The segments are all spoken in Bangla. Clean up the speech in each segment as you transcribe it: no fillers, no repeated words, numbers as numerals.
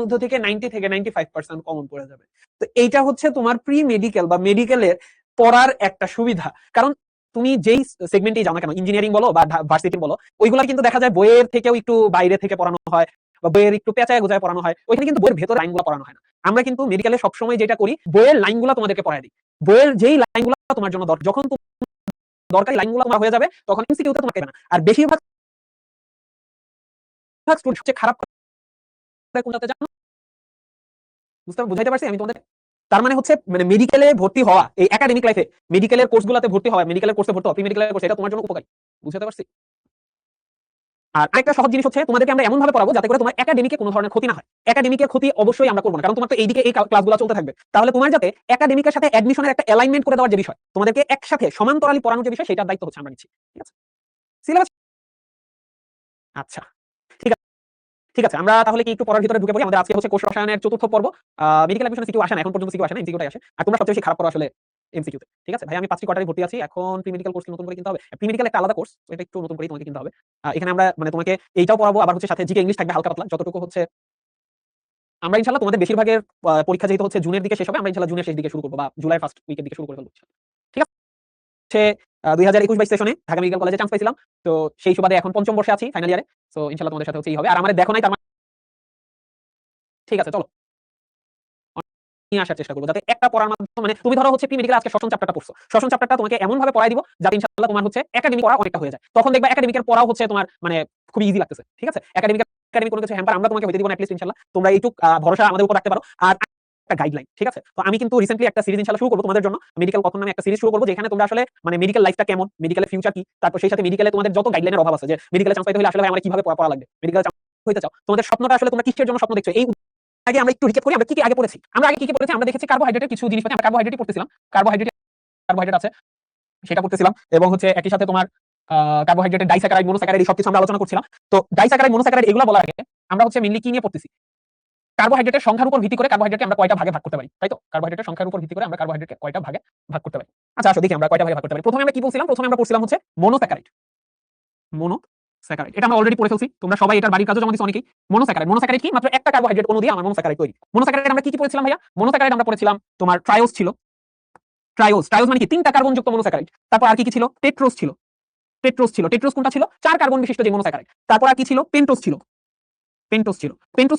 মধ্যে থেকে 90 থেকে 95% কমন পড়ে যাবে। তো এইটা হচ্ছে তোমার প্রি মেডিকেল বা মেডিকেলের পড়ার একটা সুবিধা। কারণ তুমি যেই সেগমেন্টেই যাও না কেন, ইঞ্জিনিয়ারিং বলো বা ভার্সিটি বলো, ওইগুলা কিন্তু দেখা যায় বইয়ের থেকেও একটু বাইরে থেকে পড়ানো হয় বা বইয়ের একটু পেঁচায় গোজায় পড়ানো হয়। ওইখানে কিন্তু বইয়ের ভেতর লাইনগুলো পড়ানো হয় না। আমরা কিন্তু মেডিকেলে সবসময় যেটা করি, বইয়ের লাইনগুলো তোমাদেরকে পড়ায় দিই। বইয়ের যেই লাইনগুলো তোমার জন্য যখন দরকারি লাইনগুলো তোমার হয়ে যাবে, তখন এমসিকিউতে তোমাকে না। আর বেশিরভাগ স্টুডেন্ট সবচেয়ে খারাপ কোনটাতে জানো? বুঝাইতে পারছি আমি তোমাদের? তার মানে হচ্ছে মানে মেডিকেলে ভর্তি হওয়া, এই একাডেমিক লাইফে মেডিকেলের কোর্সগুলোতে ভর্তি হওয়া, মেডিকেলের কোর্সে ভর্তি হওয়া, প্রি মেডিকেলের কোর্স, এটা তোমার জন্য উপকারী। বুঝাতে পারছি? আর আরেকটা সহজ জিনিস হচ্ছে, তোমাদেরকে আমরা এমন ভাবে পড়াবো যাতে করে তোমার একাডেমিকে কোনো ধরনের ক্ষতি না হয়। একাডেমিকের ক্ষতি অবশ্যই আমরা করবো না, কারণ তোমার তো এইদিকে এই ক্লাসগুলো চলতে থাকবে। তাহলে তোমার যাতে একাডেমিকের সাথে অ্যাডমিশনের একটা অ্যালাইনমেন্ট করে দেওয়ার যে বিষয়, তোমাদেরকে একসাথে সমান্তরালি পড়ানোর যে বিষয়, সেটার দায়িত্ব হচ্ছে আমরা নিচ্ছি। ঠিক আছে? সিলেবাস আচ্ছা, ঠিক আছে। ঠিক আছে, আমরা তাহলে কি একটু পড়ার ভিতরে ঢুকে পড়ি? আমাদের আজকে হচ্ছে কোষ রসায়নের ৪র্থ পর্ব। মেডিকেল অ্যাডমিশনে সিকিউ আসে না, এখন পর্যন্ত সিকিউ আসে না, এমসিকিউটাই আসে। আর তোমরা সবচেয়ে বেশি খারাপ করো আসলে এমসিকিউতে। ঠিক আছে ভাই, আমি 5টি কোয়ার্টারে ভর্তি আছি। এখন প্রি মেডিকেল কোর্স নতুন করে কিনতে হবে। প্রি মেডিকেল একটা আলাদা কোর্স, এটা একটু নতুন করে তোমাকে কিনতে হবে। এখানে আমরা মানে তোমাকে এইটাও পড়াবো, আবার হচ্ছে সাথে জিকে ইংলিশ থাকবে হালকা পাতলা, যতটুকু হচ্ছে আমরা ইনশাআল্লাহ তোমাদের বেশিরভাগের পরীক্ষা যেহেতু হচ্ছে জুনের দিকে শেষ হবে, আমরা ইনশাআল্লাহ জুনের শেষ দিকে শুরু করব বা জুলাই ফার্স্ট উইকের দিকে শুরু করে ফেলব। ঠিক আছে? 2021-22 সেশনে ঢাকা মেডিকেল কলেজে চান্স পাইছিলাম। তো সেই সুবাদে এখন পঞ্চম বর্ষে আছি, ফাইনাল ইয়ারে। সো ইনশাআল্লাহ তোমাদের সাথে হচ্ছে এই হবে। আর আমারে দেখো নাই, তার মানে ঠিক আছে, চলো নিয়ে আসার চেষ্টা করবো, যাতে একটা পড়ার মাধ্যমে মানে তুমি ধরো হচ্ছে প্রি মেডিকেল আজকে ষষ্ঠ চ্যাপ্টারটা পড়ছো, ষষ্ঠ চ্যাপ্টারটা তোমাকে এমন ভাবে পড়াই দিব যাতে ইনশাআল্লাহ তোমার হচ্ছে একাডেমিক পড়া অনেকটা হয়ে যায়। তখন দেখবা একাডেমিকের পড়াও হচ্ছে তোমার মানে খুব ইজি লাগতেছে। ঠিক আছে? একাডেমিক কোনো কিছু হ্যাম্পার আমরা তোমাকে হইতে দিব না, অ্যাটলিস্ট ইনশাআল্লাহ তোমরা এইটুক ভরসা আমাদের উপর রাখতে পারো। আর একটা গাইডলাইন, ঠিক আছে? তো আমি কিন্তু রিসেন্টলি একটা সিরিজ ইনশাআল্লাহ শুরু করব তোমাদের জন্য, মেডিকেল কথন নামে একটা সিরিজ শুরু করব, যেখানে তোমরা আসলে মানে মেডিকেল লাইফটা কেমন, মেডিকেলের ফিউচার কি, তারপর সেই সাথে মেডিকেলে তোমাদের যত গাইডলাইনের অভাব আছে, যে মেডিকেলে চান্স পাইতে হলে আসলে ভাই আমার কিভাবে পড়া লাগবে, মেডিকেলে চান্স হইতে চাও, তোমাদের স্বপ্নটা আসলে তোমরা কিসের জন্য স্বপ্ন দেখছো, এই আগে আমরা একটু রিক্যাপ করি আমরা কি কি আগে পড়েছি। আমরা আগে কি কি পড়েছি? আমরা দেখেছি কার্বোহাইড্রেটের কিছু জিনিস, আমরা কার্বোহাইড্রেটই পড়তেছিলাম। কার্বোহাইড্রেট আছে, সেটা পড়তেছিলাম। এবং হচ্ছে একই সাথে তোমার কার্বোহাইড্রেটের ডাইস্যাকারাইড, মনোস্যাকারাইড, এই সবকিছু আমরা আলোচনা করছিলাম। তো ডাইস্যাকারাইড, মনোস্যাকারাইড এগুলো বলার আগে আমরা হচ্ছে মেইনলি কি নিয়ে পড়তেছি? কার্বোহাইড্রেটের সংখ্যার উপর ভিত্তি করে কার্বোহাইড্রেটকে আমরা কয়টা ভাগে ভাগ করতে পারি, তাই তো? কার্বোহাইড্রেটের সংখ্যার উপর ভিত্তি করে আমরা কার্বোহাইড্রেটকে কয়টা ভাগে ভাগ করতে পারি। আচ্ছা আসো দেখি আমরা কয়টা ভাগে ভাগ করতে পারি। প্রথমে আমরা কি বলছিলাম? প্রথমে আমরা পড়ছিলাম হচ্ছে মনোস্যাকারাইড। মনোস্যাকারাইড এটা আমরা অলরেডি পড়ে ফেলছি, তোমরা সবাই এটার বাড়ির কাজও জমা দিছো অনেকেই। মনোস্যাকারাইড কি? মাত্র একটা কার্বোহাইড্রেট অণু দিয়ে আমার মনোস্যাকারাইড তৈরি। মনোস্যাকারাইড আমরা কি কি পড়েছিলাম ভাইয়া? মনোস্যাকারাইড আমরা পড়েছিলাম তোমার ট্রায়োজ ছিল। ট্রায়োজ মানে কি? 3টা কার্বনযুক্ত মনোস্যাকারাইড। তারপর আর কি কি ছিল? টেট্রোজ ছিল। টেট্রোজ কোনটা ছিল? 4 কার্বন বিশিষ্ট যে মনোস্যাকারাইড। তারপর আর কি ছিল? পেন্টোজ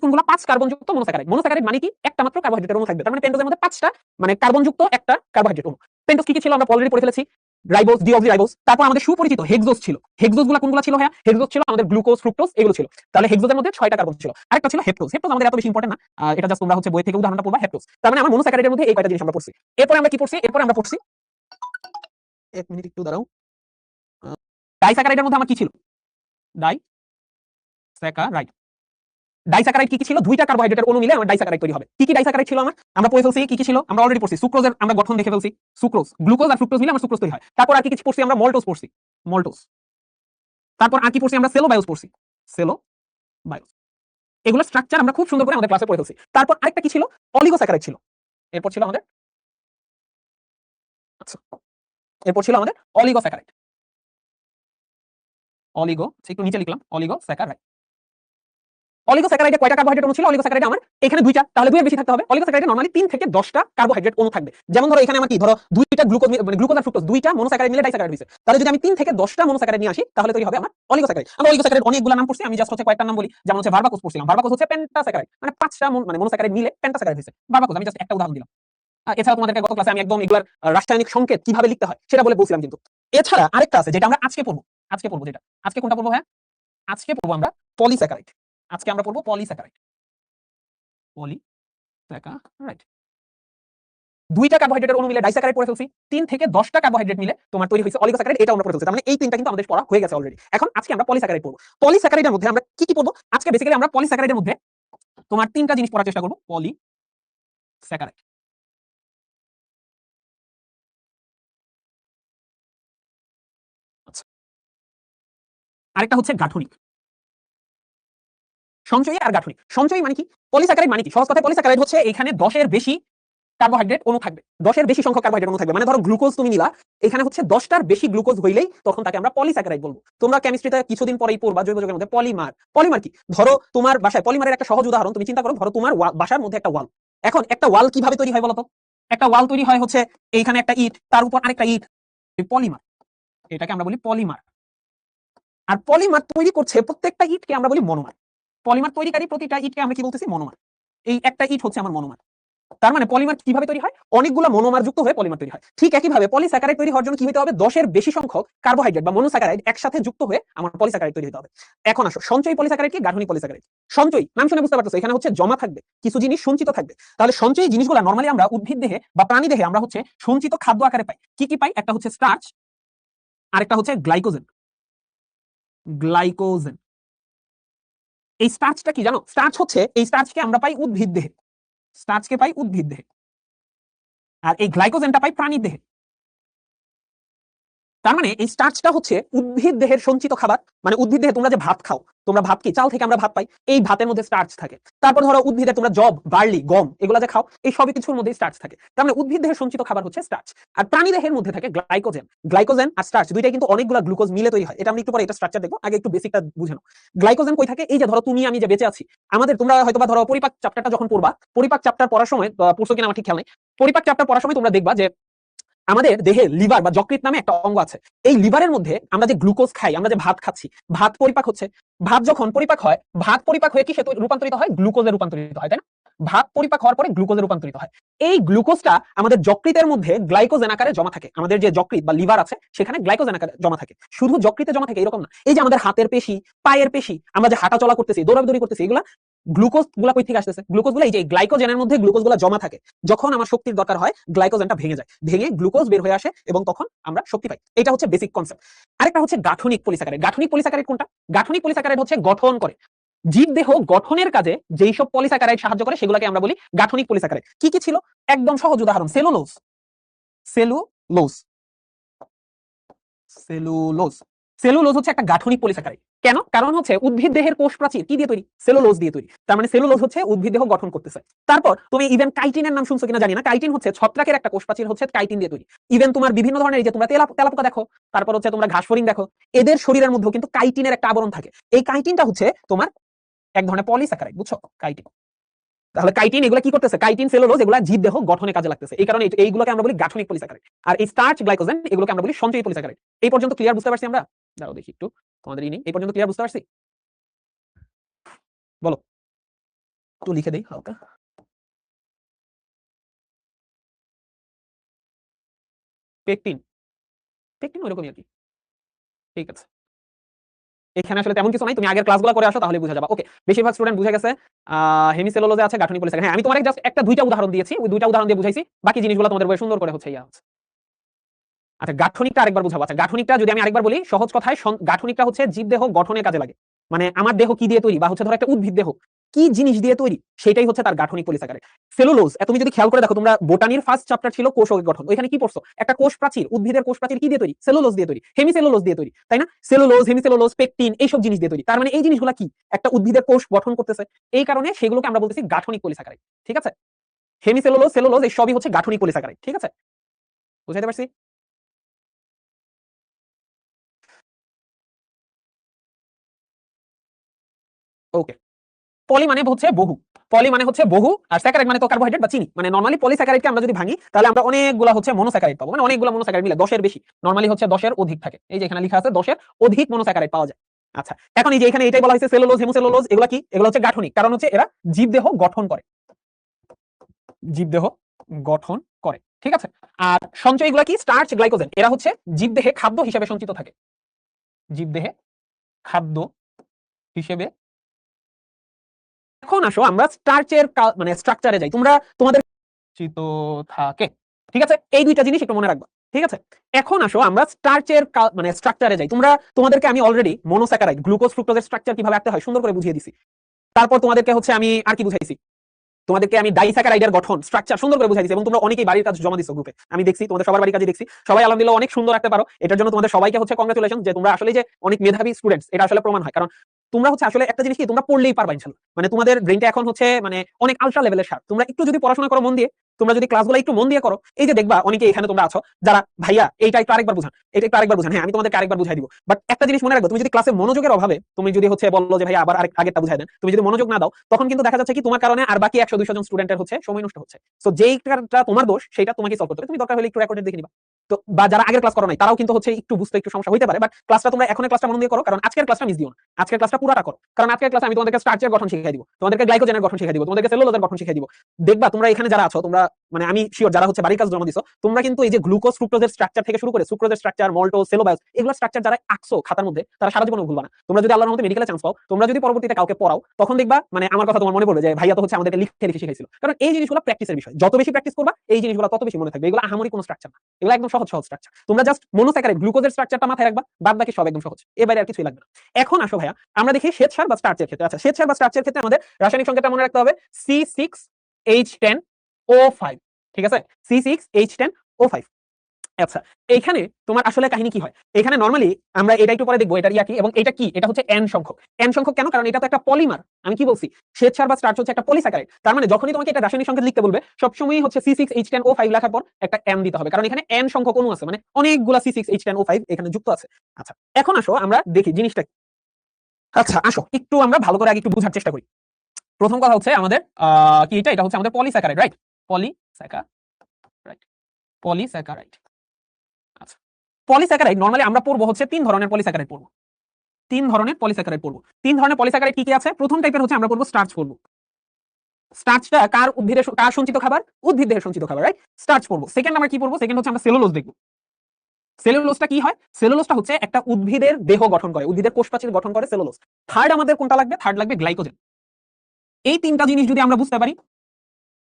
কোনগুলো? 5 কার্বনযুক্ত মনোস্যাকারাইড। মনোস্যাকারাইড মানে কি? একটা মাত্র কার্বোহাইড্রেটের অণু থাকবে। তার মানে পেন্টোজের মধ্যে 5টা মানে কার্বনযুক্ত একটা কার্বোহাইড্রেট অণু। পেন্টোজ কি কি ছিল আমরা অলরেডি পড়ে ফেলেছি। Ribose, deoxyribose. তারপর আমাদের সুপরিচিত হেক্সোজ ছিল। হেক্সোজগুলো কোনগুলো ছিল ভাইয়া? হেক্সোজ ছিল আমাদের গ্লুকোজ, ফ্রুক্টোজ এগুলো ছিল। তাহলে হেক্সোজের মধ্যে 6টা কার্বন ছিল। আরেকটা ছিল হেপ্টোজ। হেপ্টোজ আমাদের এত বেশি ইম্পর্টেন্ট না। এটা জাস্ট তোমরা হচ্ছে বই থেকে উদাহরণটা পড়বা, হেপ্টোজ। তার মানে আমার মনোস্যাকারাইডের মধ্যে এই কয়টা জিনিস আমরা পড়ছি। এরপরে আমরা কি পড়ছি? এরপরে আমরা পড়ছি, এক মিনিট একটু দাঁড়াও। ডাইস্যাকারাইডের মধ্যে আমার কি ছিল? ডাইস্যাকারাইড। ডাইস্যাকারাইড কি কি ছিল? 2টা কার্বোহাইড্রেটের অণু মিলে আমার ডাইস্যাকারাইড তৈরি হবে। কি কি ডাইস্যাকারাইড ছিল আমার? আমরা পড়ে ফেলছি। কি কি ছিল? আমরা অলরেডি পড়ছি। সুক্রোজের আমরা গঠন দেখে ফেলছি। সুক্রোজ, গ্লুকোজ আর ফ্রুক্টোজ মিলে আমার সুক্রোজ তৈরি হয়। তারপর আর কি কিছু পড়ছি? আমরা মল্টোজ পড়ছি। মল্টোজ। তারপর আর কি পড়ছি? আমরা সেলোবায়োজ পড়ছি। সেলোবায়োজ। এগুলো স্ট্রাকচার আমরা খুব সুন্দর করে আমাদের ক্লাসে পড়ে ফেলছি। তারপর আরেকটা কি ছিল? অলিগোস্যাকারাইড ছিল। এরপর ছিল আমাদের আচ্ছা, এরপর ছিল আমাদের অলিগোস্যাকারাইড। একটু নিচে লিখলাম অলিগোস্যাকারাইড। অলিগোস্যাকারাইডে কয়টা কার্বোহাইড্রেট অণু ছিল? অলিগোস্যাকারাইডে আমার এখানে 2টা, তাহলে 2 এর বেশি থাকতে হবে। অলিগোস্যাকারাইডে নরমালি 3 থেকে 10টা কার্বোহাইড্রেট অণু থাকবে। যেমন ধরো এখানে আমার কি, ধরো 2টা গ্লুকোজ মানে গ্লুকোজ আর ফ্রুক্টোজ 2টা মনোস্যাকারাইড মিলে ডাইস্যাকারাইড হইছে। তাহলে যদি আমি 3 থেকে 10টা মনোস্যাকারাইড নিয়ে আসি, তাহলে তৈরি হবে আমার অলিগোস্যাকারাইড। আমরা অলিগোস্যাকারাইড অনেকগুলো নাম পড়ছি, আমি জাস্ট হচ্ছে কয়েকটা নাম বলি। যেমন হচ্ছে ভার্বাকোজ পড়ছিলাম। ভার্বাকোজ হচ্ছে পেন্টাস্যাকারাইড, মানে 5টা মানে মনোস্যাকারাইড মিলে পেন্টাস্যাকারাইড হইছে। ভার্বাকোজ আমি জাস্ট একটা উদাহরণ দিলাম। এছাড়া তোমাদেরকে গত ক্লাসে আমি একদম এগুলার রাসায়নিক সংকেত কিভাবে লিখতে হয় সেটা বলে বলছিলাম কিন্তু। এছাড়া আরেকটা আছে যেটা আমরা আজকে পড়বো। যেটা আজকে কোনটা পড়বো? হ্যাঁ, আজকে পড়বো আমরা পলিস্যাকারাইড। আজকে আমরা পড়বো পলিস্যাকারাইড। 2টা কার্বোহাইড্রেটের অণু মিলে ডাইস্যাকারাইড পড়ে ফেলছি। 3 থেকে 10টা কার্বোহাইড্রেট মিলে তোমার তৈরি হয়েছে অলিগোস্যাকারাইড, এটা আমরা পড়ে ফেলছি। তার মানে এই 3টা কিন্তু আমাদের পড়া হয়ে গেছে অলরেডি। এখন আজকে আমরা পলিস্যাকারাইড পড়বো। পলিস্যাকারাইডের মধ্যে আমরা কি কি পড়বো? আজকে বেসিক্যালি আমরা পলিস্যাকারাইডের মধ্যে তোমার 3টা জিনিস পড়ার চেষ্টা করবো। পলিস্যাকারাইড, আচ্ছা, আরেকটা হচ্ছে গাঠনিক। সঞ্চয়ী আর গাঠনিক। সঞ্চয়ী মানে কি? পলিস্যাকারাইড মানে কি? সহজ কথায় পলিস্যাকারাইড হচ্ছে এখানে 10 এর বেশি কার্বোহাইড্রেট অণু থাকবে, 10-এর বেশি সংখ্যক কার্বোহাইড্রেট অণু থাকবে। মানে ধরো গ্লুকোজ তুমি নিলা, এখানে হচ্ছে 10টার বেশি গ্লুকোজ হইলেই তখন তাকে আমরা পলিস্যাকারাইড বলবো। তোমরা কেমিস্ট্রিতে কিছুদিন পরেই পড়বা জৈব যৌগের মধ্যে পলিমার। পলিমার কি? ধরো তোমার বাসায় পলিমারের একটা সহজ উদাহরণ তুমি চিন্তা করো, ধরো তোমার বাসার মধ্যে একটা ওয়াল। এখন একটা ওয়াল কিভাবে তৈরি হয় বলতো? একটা ওয়াল তৈরি হয় হচ্ছে এইখানে একটা ইট, তার উপর আরেকটা ইট, পলিমার। এটাকে আমরা বলি পলিমার। আর পলিমার তৈরি করছে প্রত্যেকটা ইটকে আমরা বলি মনোমার। পলিমার তৈরিকারী প্রতিটা ইটকে আমরা কি বলতেছি? মনোমার। এই একটা ইট হচ্ছে আমার মনোমার। তার মানে পলিমার কিভাবে তৈরি হয়? অনেকগুলো মনোমার যুক্ত হয়ে পলিমার তৈরি হয়। ঠিক একইভাবে পলিস্যাকারাইড তৈরি হওয়ার জন্য কি হতে হবে? 10-এর বেশি সংখ্যক কার্বোহাইড্রেট বা মনোস্যাকারাইড একসাথে যুক্ত হয়ে আমার পলিস্যাকারাইড তৈরি হতে হবে। এখন আসো সঞ্চয়ী পলিস্যাকারাইড কি, গাঠনিক পলিস্যাকারাইড? সঞ্চয়ী নাম শুনে বুঝতে পারতেছো, এখানে হচ্ছে জমা থাকবে, কিছু জিনিস সঞ্চিত থাকবে। তাহলে সঞ্চয়ী জিনিসগুলো নরমালি আমরা উদ্ভিদ দেহে বা প্রাণী দেহে আমরা হচ্ছে সঞ্চিত খাদ্য আকারে পাই। কি কি পাই? একটা হচ্ছে স্টার্চ, আরেকটা হচ্ছে গ্লাইকোজেন। গ্লাইকোজেন, এই স্টার্চটা কি জানো? স্টার্চ হচ্ছে, এই স্টার্চকে আমরা পাই উদ্ভিদ দেহে, স্টার্চকে পাই উদ্ভিদ দেহে, আর এই গ্লাইকোজেনটা পাই প্রাণীর দেহে। তার মানে এই স্টার্চটা হচ্ছে উদ্ভিদ দেহের সঞ্চিত খাবার। মানে উদ্ভিদ দেহে তোমরা যে ভাত খাও, তোমরা ভাত কি চাল থেকে আমরা ভাত পাই, এই ভাতের মধ্যে স্টার্চ থাকে। তারপর ধরো উদ্ভিদে তোমরা জব, বার্লি, গম এগুলো যে খাও, এই সবই কিছুর মধ্যে স্টার্চ থাকে। তার মানে উদ্ভিদ দেহের সঞ্চিত খাবার হচ্ছে স্টার্চ। আর প্রাণী দেহের মধ্যে থাকে গ্লাইকোজেন। গ্লাইকোজেন আর স্টার্চ দুইটাই কিন্তু অনেকগুলো গ্লুকোজ মিলে তৈরি হয়। এটা আমি একটু পরে এটা স্ট্রাকচার দেখবো, আগে একটু বেসিকটা বুঝে নাও। গ্লাইকোজেন কই থাকে? এই যে ধরো তুমি আমি যে বেঁচে আছি, আমাদের তোমরা হয়তোবা ধরো পরিপাক চ্যাপ্টারটা যখন পড়বা, পরিপাক চ্যাপ্টার পড়ার সময় পড়ছো কিনা আমার ঠিক খেয়াল নেই, পরিপাক চ্যাপ্টার পড়ার সময় তোমরা দেখবা যে আমাদের দেহে লিভার বা যকৃৎ নামে একটা অঙ্গ আছে। এই লিভারের মধ্যে আমরা যে গ্লুকোজ খাই, আমরা যে ভাত খাচ্ছি, ভাত পরিপাক হচ্ছে। ভাত যখন পরিপাক হয়, ভাত পরিপাক হয়ে কিসে রূপান্তরিত হয়? গ্লুকোজে রূপান্তরিত হয়, তাই না? ভাত পরিপাক হওয়ার পরে গ্লুকোজে রূপান্তরিত হয়। এই গ্লুকোজটা আমাদের যকৃতের মধ্যে গ্লাইকোজেন আকারে জমা থাকে। আমাদের যে যকৃৎ বা লিভার আছে সেখানে গ্লাইকোজেন আকারে জমা থাকে। শুধু যকৃতে জমা থাকে এরকম না, এই যে আমাদের হাতের পেশি, পায়ের পেশি, আমরা যে হাঁটা চলা করতেছি, দৌড়াদৌড়ি করতেছি, এগুলা গ্লুকোজ গুলা কই থেকে আসতেছে? গ্লুকোজ গুলা এই যে গ্লাইকোজেনের মধ্যে গ্লুকোজ গুলা জমা থাকে। যখন আমার শক্তির দরকার হয়, গ্লাইকোজেনটা ভেঙে যায়, ভেঙে গ্লুকোজ বের হয়ে আসে এবং তখন আমরা শক্তি পাই। এটা হচ্ছে বেসিক কনসেপ্ট। আরেকটা হচ্ছে গাঠনিক পলিস্যাকারাইড। গাঠনিক পলিস্যাকারাইড কোনটা? গাঠনিক পলিস্যাকারাইড হচ্ছে গঠন করে। জীবদেহ গঠনের কাজে যেই সব পলিস্যাকারাইড সাহায্য করে সেগুলোকে আমরা বলি গাঠনিক পলিস্যাকারাইড। কি কি ছিল? একদম সহজ উদাহরণ, সেলুলোজ। সেলুলোজ, সেলুলোজ, সেলুলোজ হচ্ছে একটা গাঠনিক পলিস্যাকারাইড। কেন? কারণ হচ্ছে উদ্ভিদ দেহের কোষ প্রাচীর কি দিয়ে তৈরি? সেলুলোজ দিয়ে তৈরি। তার মানে সেলুলোজ হচ্ছে উদ্ভিদ দেহ গঠন করতেছে। তারপর তুমি ইভেন কাইটিনের নাম শুনছো কিনা জানি না, কাইটিন হচ্ছে ছত্রাকের একটা কোষ প্রাচীর, হচ্ছে কাইটিন দিয়ে তৈরি। ইভেন তোমার বিভিন্ন ধরনের, এই যে তোমরা তেলাপোকা দেখো, তারপর হচ্ছে তোমরা ঘাসফড়িং দেখো, এদের শরীরের মধ্যেও কিন্তু কাইটিনের একটা আবরণ থাকে। এই কাইটিনটা হচ্ছে তোমার এক ধরনের পলিস্যাকারাইড, বুঝছো? কাইটিন। তাহলে কাইটিন এগুলো কি করতেছে? কাইটিন, সেলুলোজ এগুলো জীবদেহ গঠনে কাজে লাগতেছে। এই কারণে এইগুলোকে আমরা বলি গাঠনিক পলিস্যাকারাইড। আর এই স্টার্চ, গ্লাইকোজেন এগুলোকে আমরা বলি সঞ্চয়ী পলিস্যাকারাইড। এই পর্যন্ত ক্লিয়ার বুঝতে পারছি আমরা? দাঁড়াও দেখি একটু, তোমাদের নেই, এই পর্যন্ত ক্লিয়ার বুঝতে পারছি? বলো, একটু লিখে দেই হালকা। পেকটিন, পেকটিন ওইরকমই আর কি। ঠিক আছে, এখানে আসলে তেমন কিছু নাই, তুমি আগের ক্লাসগুলো করে আসো তাহলে বুঝা যাবে। ওকে, বেশিরভাগ স্টুডেন্ট বুঝে গেছে। হেমিসেলুলোজে আছে গাঠনিক পলিস্যাকারাইড। হ্যাঁ, আমি তোমাকে জাস্ট একটা দুইটা উদাহরণ দিয়েছি, ওই দুইটা উদাহরণ দিয়ে বুঝাইছি, বাকি জিনিসগুলো তোমাদের বইয়ে সুন্দর করে হচ্ছে ইয়া আছে। আচ্ছা, গাঠনিকটা আরেকবার বুঝাবো। আচ্ছা, গাঠনিকটা যদি আমি আরেকবার বলি সহজ কথায়, গাঠনিকটা হচ্ছে জীবদেহ গঠনের কাজে লাগে। মানে আমার দেহ কি দিয়ে তৈরি, বা হচ্ছে ধরো একটা উদ্ভিদ দেহ কি জিনিস দিয়ে তৈরি, সেটাই হচ্ছে তার গাঠনিক পলিস্যাকারাইড। সেলুলোজ, তুমি যদি খেয়াল করে দেখো, তোমরা বোটানির ফার্স্ট চ্যাপ্টার ছিল কোষ গঠন, ওইখানে কি পড়ছো? একটা কোষ প্রাচীর, উদ্ভিদের কোষ প্রাচীর কি দিয়ে তৈরি? সেলুলোজ দিয়ে তৈরি, হেমিসেলুলোজ দিয়ে তৈরি, তাই না? সেলুলোজ, হেমিসেলুলোজ, পেকটিন এইসব জিনিস দিয়ে তৈরি। তার মানে এই জিনিসগুলো কি একটা উদ্ভিদের কোষ গঠন করতেছে, এই কারণে সেগুলোকে আমরা বলতেছি গাঠনিক পলিস্যাকারাইড। ঠিক আছে, হেমিসেলুলোজ, সেলুলোজ এই সবই হচ্ছে গাঠনিক পলিস্যাকারাইড। ঠিক আছে, বুঝাইতে পারছি? ওকে, পলি মানে হচ্ছে বহু, পলি মানে হচ্ছে বহু, আর স্যাকারাইড মানে তো কার্বোহাইড্রেট বা চিনি। মানে নরমালি পলিস্যাকারাইডকে আমরা যদি ভাঙি তাহলে আমরা অনেকগুলা হচ্ছে মনোস্যাকারাইড পাবো। মানে অনেকগুলা মনোস্যাকারাইড মিলে 10-এর বেশি, নরমালি হচ্ছে 10-এর অধিক থাকে। এই যে এখানে লেখা আছে 10-এর অধিক মনোস্যাকারাইড পাওয়া যায়। আচ্ছা, এখন এই যে এখানে এটাই বলা হয়েছে সেলুলোজ, হেমোসেলুলোজ এগুলা কি? এগুলো হচ্ছে গাঠনিক, কারণ হচ্ছে এরা জীবদেহ গঠন করে, জীবদেহ গঠন করে। ঠিক আছে, আর সঞ্চয় এগুলা কি? স্টার্চ, গ্লাইকোজেন, এরা হচ্ছে জীবদেহে খাদ্য হিসেবে সঞ্চিত থাকে, জীবদেহে খাদ্য হিসেবে। এখন আসো আমরা স্টার্চের মানে স্ট্রাকচারে যাই। তোমাদের চিত থাকে, ঠিক আছে? এই দুইটা জিনিস একটু মনে রাখবা, ঠিক আছে? এখন আসো আমরা স্টার্চের মানে স্ট্রাকচারে যাই। তোমাদেরকে আমি অলরেডি মনোস্যাকারাইড, গ্লুকোজ, ফ্রুক্টোজের স্ট্রাকচার কিভাবে আঁকতে হয় সুন্দর করে বুঝিয়ে দিছি। তারপর তোমাদেরকে হচ্ছে আমি আর কি বুঝাইছি? তোমাদেরকে আমি ডাইস্যাকারাইডের গঠন, স্ট্রাকচার সুন্দর করে বুঝাই দিয়েছি, এবং তোমরা অনেকেই বাড়ির কাজ জমা দিছো গ্রুপে, আমি দেখছি তোমাদের সবার বাড়ির কাজে দেখছি, সবাই আলহামদুলিল্লাহ অনেক সুন্দর রাখতে পারো। এটার জন্য তোমাদের সবাইকে হচ্ছে কংগ্রাচুলেশন, যে তোমরা আসলে যে অনেক মেধাবী স্টুডেন্টস, এটা আসলে প্রমাণ হয়। কারণ তোমরা হচ্ছে আসলে একটা জিনিস কি তোমরা পড়লেই পারবা ইনশাআল্লাহ, মানে তোমাদের ব্রেনটা এখন হচ্ছে মানে অনেক আলট্রা লেভেলের শার্প। তোমরা একটু যদি পড়াশোনা করো মন দিয়ে, তোমরা যদি ক্লাসগুলো একটু মন দিয়ে করো, এই যে দেখবা অনেকে এখানে তোমরা আছো যারা ভাইয়া এইটা একটু আরেকবার বুঝান, এটা একটু আরেকবার বুঝান, হ্যাঁ আমি তোমাদেরকে আরেকবার বুঝাই দিব। বাট একটা জিনিস মনে রাখবে, তুমি যদি ক্লাসে মনোযোগের অভাবে তুমি যদি হচ্ছে বললো যে ভাইয়া আবার আগেরটা বুঝাই দেন, তুমি যদি মনোযোগ না দাও, তখন কিন্তু দেখা যাচ্ছে কি তোমার কারণে আর বাকি 100-200 জন স্টুডেন্টের হচ্ছে সময় নষ্ট হচ্ছে। সো যেইটা তোমার দোষ সেটা তোমাকে সলভ করতে হবে। তুমি দরকার হলে একটু রেকর্ডে দেখে নিবা। তো বা যারা আগের ক্লাস করো নাই তারাও কিন্তু হচ্ছে একটু বুঝতে একটু সমস্যা হতে পারে, বাট ক্লাসটা তোমরা এখন ক্লাসটা মন দিয়ে করো, কারণ আজকের ক্লাসটা মিস দিও না, আজকের ক্লাসটা পুরাটা করো। কারণ আজকের ক্লাসে আমি তোমাদেরকে স্টার্চের গঠন শিখিয়ে দিব, তোমাদেরকে গ্লাইকোজেনের গঠন শিখিয়ে দিব, তোমাদেরকে সেলুলোজের গঠন শিখিয়ে দিব। দেখবা তোমরা এখানে যারা আছো, তোমরা মানে আমি শিওর যারা হচ্ছে বাড়ির কাজ জমা দিছো, তোমরা কিন্তু এই যে গ্লুকোজ ফ্রুক্টোজের স্ট্রাকচার থেকে শুরু করে সুক্রোজের স্ট্রাকচার, মল্টোজ, সেলোবায়োস, এগুলো স্ট্রাকচার যারা আঁকছো খাতার মধ্যে, তারা সারা জীবন ভুলবা না। তোমরা যদি আল্লাহর মধ্যে মেডিকেলে চান্স পাও, তোমরা যদি পরবর্তীতে কাউকে পড়াও, তখন দেখবা মানে আমার কথা তোমার মনে পড়বে যে ভাইয়া তো হচ্ছে আমাদেরকে লিখে লিখে শিখাইছিল। কারণ এই জিনিসগুলো প্র্যাকটিসের বিষয়, যত বেশি প্র্যাকটিস করবা এই জিনিসগুলো তত বেশি মনে থাকবে। এগুলো আহামরি কোনো স্ট্রাকচার না, এগুলো একদম সহজ সহজ স্ট্রাকচার। তোমরা জাস্ট মনোস্যাকারাইড গ্লুকোজের স্ট্রাকচারটা মাথায় রাখবা, বাদ বাকি সব একদম সহজ, এর বাইরে আর কিছুই লাগবে না। এখন আসো ভাইয়া আমরা দেখি শ্বেতসার বা স্টার্চের ক্ষেত্রে। আচ্ছা, শ্বেতসার বা স্টার্চের ক্ষেত্রে আমাদের রাসায়নিক সংকেতটা মনে রাখতে হবে C6H10O5, ঠিক আছে, C6H10O5। আচ্ছা, এইখানে তোমার আসলে কাহিনী কি হয়, এখানে নরমালি আমরা এটা একটু পরে দেখবো এটা কি, এবং এটা কি, এটা হচ্ছে এন সংখ্যক। এন সংখ্যক কেন? কারণ এটা তো একটা পলিমার। আমি কি বলছি, শ্বেতসার বা স্টার্চ হচ্ছে একটা পলিস্যাকারাইড। তার মানে যখনই তোমাকে এটা রাসায়নিক সংকেত লিখতে বলবে, সবসময় হচ্ছে C6H10O5 লেখার পর একটা এন দিতে হবে, কারণ এখানে এন সংখ্যক অণু আছে, মানে অনেকগুলা C6H10O5 এখানে যুক্ত আছে। আচ্ছা, এখন আসো আমরা দেখি জিনিসটা। আচ্ছা আসো একটু আমরা ভালো করে আগে একটু বোঝার চেষ্টা করি। প্রথম কথা হচ্ছে আমাদের কি, এটা হচ্ছে আমাদের পলিস্যাকারাইড, রাইট? পলিস্যাকারাইড। আচ্ছা, পলিস্যাকারাইড নরমালি আমরা পড়বো হচ্ছে তিন ধরনের পলিস্যাকারাইড পড়বো। তিন ধরনের পলিস্যাকারাইড কি কি আছে? প্রথম টাইপের হচ্ছে আমরা পড়বো স্টার্চ পড়বো। স্টার্চটা কার উদ্ভিদের কার সঞ্চিত খাবার? উদ্ভিদ দেহের সঞ্চিত খাবার, রাইট? স্টার্চ পড়বো। সেকেন্ড আমরা কি পড়বো? সেকেন্ড হচ্ছে আমরা সেলুলোজ দেখবো। সেলুলোজটা কি হয়? সেলুলোজটা হচ্ছে একটা উদ্ভিদের দেহ গঠন করে, উদ্ভিদের কোষপ্রাচীর গঠন করে সেলুলোজ। থার্ড আমাদের কোনটা লাগবে? থার্ড লাগবে গ্লাইকোজেন। এই তিনটা জিনিস যদি আমরা বুঝতে পারি,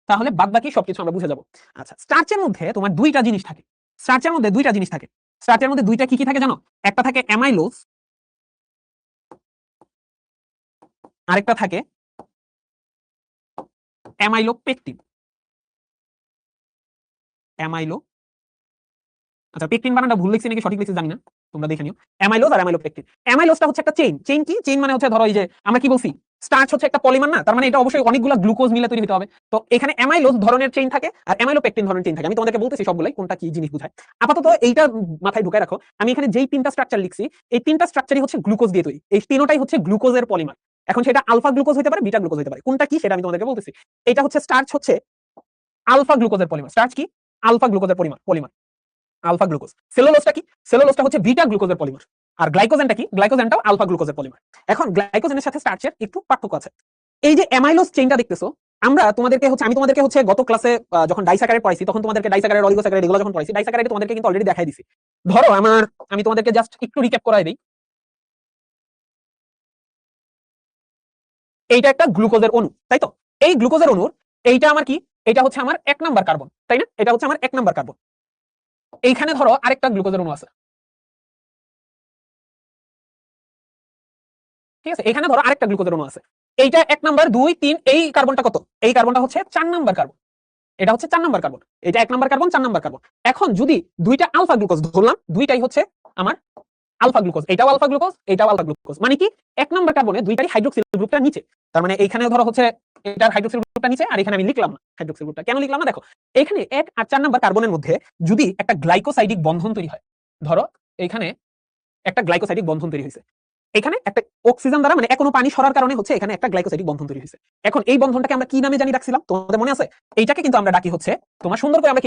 তাহলে বাদবাকি সবকিছু আমরা বুঝে যাবো। আচ্ছা, স্টার্চের মধ্যে তোমার দুইটা জিনিস থাকে। স্টার্চের মধ্যে দুইটা কি কি থাকে জানো? একটা থাকে অ্যামাইলোজ, আরেকটা থাকে অ্যামাইলোপেকটিন। আচ্ছা, পেকটিন বানানটা ভুল লিখছি নাকি সঠিক লিখছি জানি না, তোমরা দেখে নিও। অ্যামাইলোজ আর অ্যামাইলোপেকটিন। অ্যামাইলোজটা হচ্ছে একটা চেইন। চেইন কি? চেইন মানে হচ্ছে ধরো এই যে আমরা কি বলছি, স্টার্চ হচ্ছে একটা পলিমার না, তার মানে এটা অবশ্যই অনেকগুলো গ্লুকোজ মিলে তৈরি হতে হবে। তো এখানে অ্যামাইলোজ ধরনের চেইন থাকে আর অ্যামাইলোপেকটিন ধরনের চেইন থাকে। আমি তোমাদেরকে বলতেছি সবগুলাই কোনটা কি জিনিস বুঝায়। আপাতত এইটা মাথায় ঢুকায় রাখো, আমি এখানে যেই তিনটা স্ট্রাকচার লিখছি, এই তিনটা স্ট্রাকচারই হচ্ছে গ্লুকোজ দিয়ে তৈরি। এই তিনটাই হচ্ছে গ্লুকোজের পলিমার। এখন সেটা আলফা গ্লুকোজ হতে পারে, বিটা গ্লুকোজ হতে পারে, কোনটা কি সেটা আমি তোমাদেরকে বলতেছি। এটা হচ্ছে স্টার্চ হচ্ছে আলফা গ্লুকোজের পলিমার। স্টার্চ কি? আলফা গ্লুকোজের পলিমার আলফা গ্লুকোজ। সেলুলোজটা কি? সেলুলোজটা হচ্ছে বিটা গ্লুকোজের পলিমার। আর গ্লাইকোজেনটা কি? গ্লাইকোজেনটাও আলফা গ্লুকোজের পলিমার। এখন গ্লাইকোজেনের সাথে স্টার্চের একটু পার্থক্য আছে। এই যে অ্যামাইলোজ চেইনটা দেখতেছো, আমি তোমাদেরকে হচ্ছে গত ক্লাসে যখন ডাইস্যাকারাইড পড়াইছি, তখন তোমাদেরকে ডাইস্যাকারাইড, অলিগোস্যাকারাইড এগুলো যখন পড়াইছি, ডাইস্যাকারাইড তোমাদেরকে কিন্তু অলরেডি দেখাই দিছি। ধরো আমি তোমাদেরকে জাস্ট একটু রিক্যাপ করাই দেই। এইটা একটা গ্লুকোজের অণু, তাই তো? এই গ্লুকোজের অণুর এইটা আমার কি? এটা হচ্ছে আমার 1 নাম্বার কার্বন, তাই না? এটা হচ্ছে আমার 1 নাম্বার কার্বন। এইখানে ধরো আরেকটা গ্লুকোজের অণু আছে, ঠিক আছে? এখানে ধরো আরেকটা গ্লুকোজের অণু আছে। এইটা 1 নাম্বার, 2, 3, এই কার্বনটা কত? এই কার্বনটা হচ্ছে 4 নাম্বার কার্বন। এটা হচ্ছে 4 নাম্বার কার্বন, এটা 1 নাম্বার কার্বন, 4 নাম্বার কার্বন। এখন যদি দুইটা আলফা গ্লুকোজ ধরলাম, দুইটাই হচ্ছে আমার আলফা গ্লুকোজ, এটাও আলফা গ্লুকোজ, এটাও আলফা গ্লুকোজ, মানে কি 1 নাম্বার কার্বনে দুইটারই হাইড্রোক্সিল গ্রুপটা নিচে। তার মানে এইখানে ধরো হচ্ছে এটার হাইড্রোক্সিল গ্রুপটা নিচে, আর এখানে আমি লিখলাম না হাইড্রোক্সিল গ্রুপটা। কেন লিখলাম না? দেখো, এখানে 1 আর 4 নাম্বার কার্বনের মধ্যে যদি একটা গ্লাইকোসাইডিক বন্ধন তৈরি হয়, ধরো এইখানে একটা গ্লাইকোসাইডিক বন্ধন তৈরি হয়েছে, এখানে একটা অক্সিজেন দ্বারা মানে কোনো পানি সরার কারণে হচ্ছে এখানে একটা গ্লাইকোসাইডিক বন্ধন তৈরি হয়েছে। এখন এই বন্ধনটাকে আমরা কি নামে জানি রাখছিলাম? তোমাদের মনে আছে? এইটাকে কিন্তু আমরা ডাকি হচ্ছে, তোমার সুন্দর করে আমরা